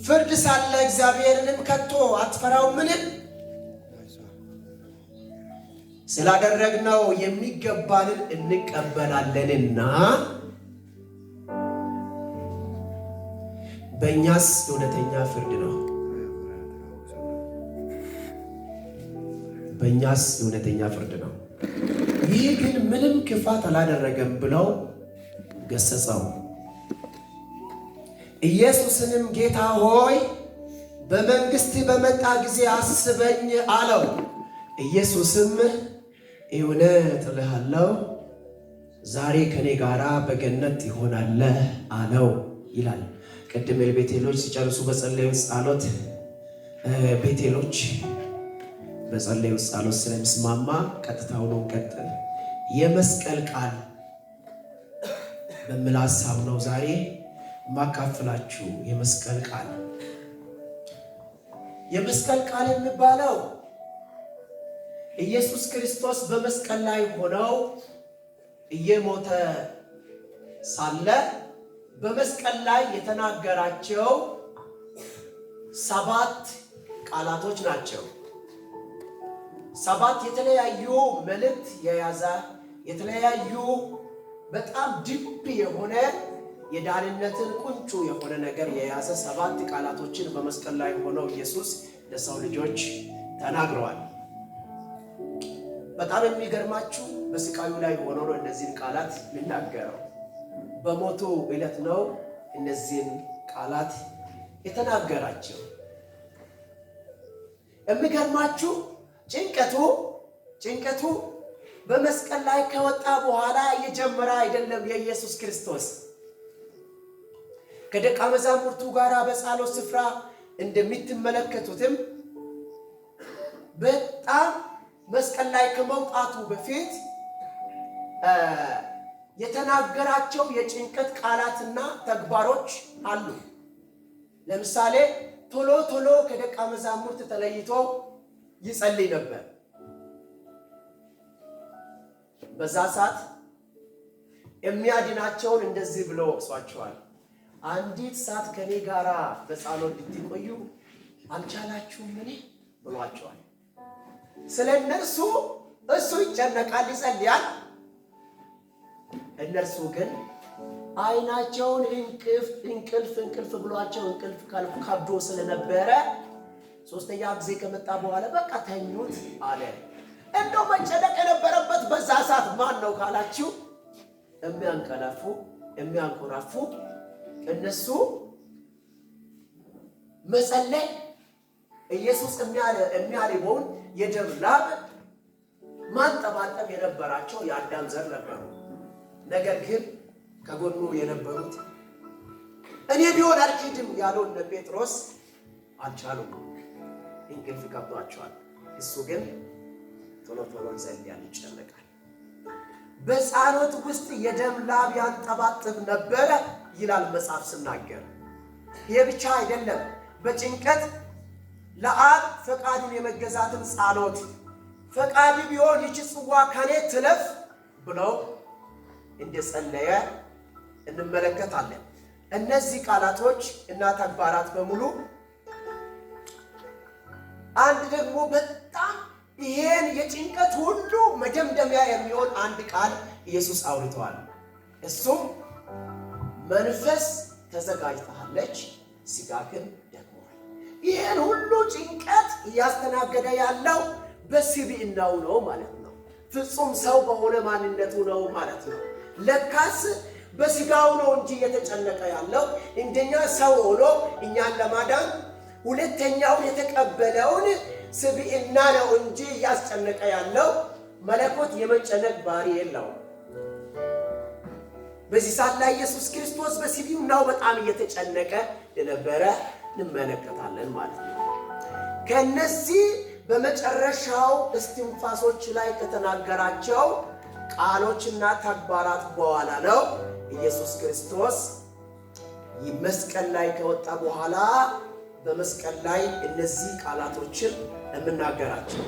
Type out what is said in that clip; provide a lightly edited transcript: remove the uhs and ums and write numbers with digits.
ፍርድ ሳለ እግዚአብሔርንም ከቶ አትፈራውምን? ስላደረግነው የሚገባንን እንቀበላለንና በእኛስ እውነተኛ ፍርድ ነው። በእኛስ እውነተኛ ፍርድ ነው። ይህ ግን ምንም ክፋት አላደረገም ብለው ገሰጸው። ኢየሱስንም ጌታ ሆይ በመንግሥት በመጣ ጊዜ አስበኝ አለው። ኢየሱስም እውነት እልሃለሁ ዛሬ ከኔ ጋራ በገነት ትሆናለህ አለው ይላል። ቅድም ቤቴሎች ሲጨርሱ በጸለዩት ጸሎት ቤቴሎች በጸለዩት ጸሎት ስለሚስማማ ቀጥታው ነው ቀጥል የመስቀል ቃል በሚል ሐሳብ ነው ዛሬ ማካፈላችሁ። የመስቀል ቃል የሚባለው ኢየሱስ ክርስቶስ በመስቀል ላይ ሆነው እየሞተ ሳለ በመስቀል ላይ የተናገራቸው 7 ቃላቶች ናቸው። 7 የተለያዩ መልእክት የያዘ የተለያዩ በጣም ድብ የሆነ የዳንነትን ቁንጩ የሆነ ነገር የያዘ 7 ቃላቶችን በመስቀል ላይ ሆነው ኢየሱስ ለሰው ልጆች ተናግረዋል። በጣም የሚገርማችሁ በስቃዩ ላይ ሆኖ ነው እነዚህን ቃላት የሚናገረው። በሞቱ ዕለት ነው እነዚህን ቃላት የተናገራቸው። የሚገርማችሁ ጭንቀቱ በመስቀል ላይ ከወጣ በኋላ የጀመረ አይደለም። የኢየሱስ ክርስቶስ ከደቀ መዛሙርቱ ጋር በጸሎት ስፍራ እንደምትመለከቱትም በጣም መስቀል ላይ ከመውጣቱ በፊት የተናገራቸው የጭንቀት ቃላትና ተግባሮች አሉ። ለምሳሌ ቶሎ ከደቀ መዛሙርት ተለይቶ ይጸልይ ነበር። በዛ ሰዓት የሚያድናቸውን እንደዚህ ብሎ ወቅሷቸዋል። አንዲት ሰዓት ከኔ ጋራ በጸሎት እንድትቆዩ አልቻላችሁምን ብሏቸዋል። ስለነርሱ እሱ ይጨነቃል፣ ይጸልያል። እነርሱ ግን አይናቸውን እንቅልፍ ብሏቸው እንቅልፍ ከብዶ ስለነበረ 3ኛ ጊዜ ከመጣ በኋላ በቃ ተኙት አለ። እንደው መጨነቅ የነበረበት በዛ ሰዓት ማን ነው ካላችሁ የሚያንኮራፉ እነሱ መጸለይ ኢየሱስ የሚያልበውን የደም ላብ ማንጠባጠብ የነበራቸው የአዳም ዘር ነበሩ። ነገር ግን ከጎኑ የነበሩት እኔ ቢሆን አልክድም ያለው እነ ጴጥሮስ አልቻሉም። እንቅልፍ ከብዷቸዋል። እሱ ግን ቶሎ ይጸልያል፣ ይጨነቃል። በጸሎት ውስጥ የደም ላብ ያንጠባጥብ ነበረ ይላል መጽሐፍ ሲናገር። ይሄ ብቻ አይደለም። በጭንቀት ለአብ ፈቃዱን የመገዛትን ጸሎት ፈቃድ ቢሆን ይህች ጽዋ ከኔ ትለፍ ብለው እንደጸለየ እንመለከታለን። እነዚህ ቃላቶች እና ተግባራት በሙሉ አንድ ደግሞ በጣም ይሄን የጭንቀት ሁሉ መደምደሚያ የሚሆን አንድ ቃል ኢየሱስ አውርቷል። እሱም መንፈስ ተዘጋጅታለች፣ ሥጋ ግን ደክሟል። ይሄን ሁሉ ጭንቀት እያስተናገደ ያለው በስብዕናው ነው ማለት ነው። ፍጹም ሰው በሆነ ማንነቱ ነው ማለት ነው። ለካስ በሥጋው ነው እንጂ እየተጨነቀ ያለው እንደኛ ሰው ሆኖ እኛን ለማዳን ሁለተኛውን የተቀበለውን ስብዕና ነው እንጂ እያስጨነቀ ያለው መለኮት የመጨነቅ ባህሪ የለውም። በዚህ ሰዓት ላይ ኢየሱስ ክርስቶስ በስብዕናው በጣም እየተጨነቀ የነበረ እንመለከታለን ማለት ነው። ከነዚህ በመጨረሻው እስትንፋሶች ላይ ከተናገራቸው ቃሎችና ተግባራት በኋላ ነው ኢየሱስ ክርስቶስ መስቀል ላይ ከወጣ በኋላ በመስቀል ላይ እነዚህ ቃላቶችን የምናገራቸው።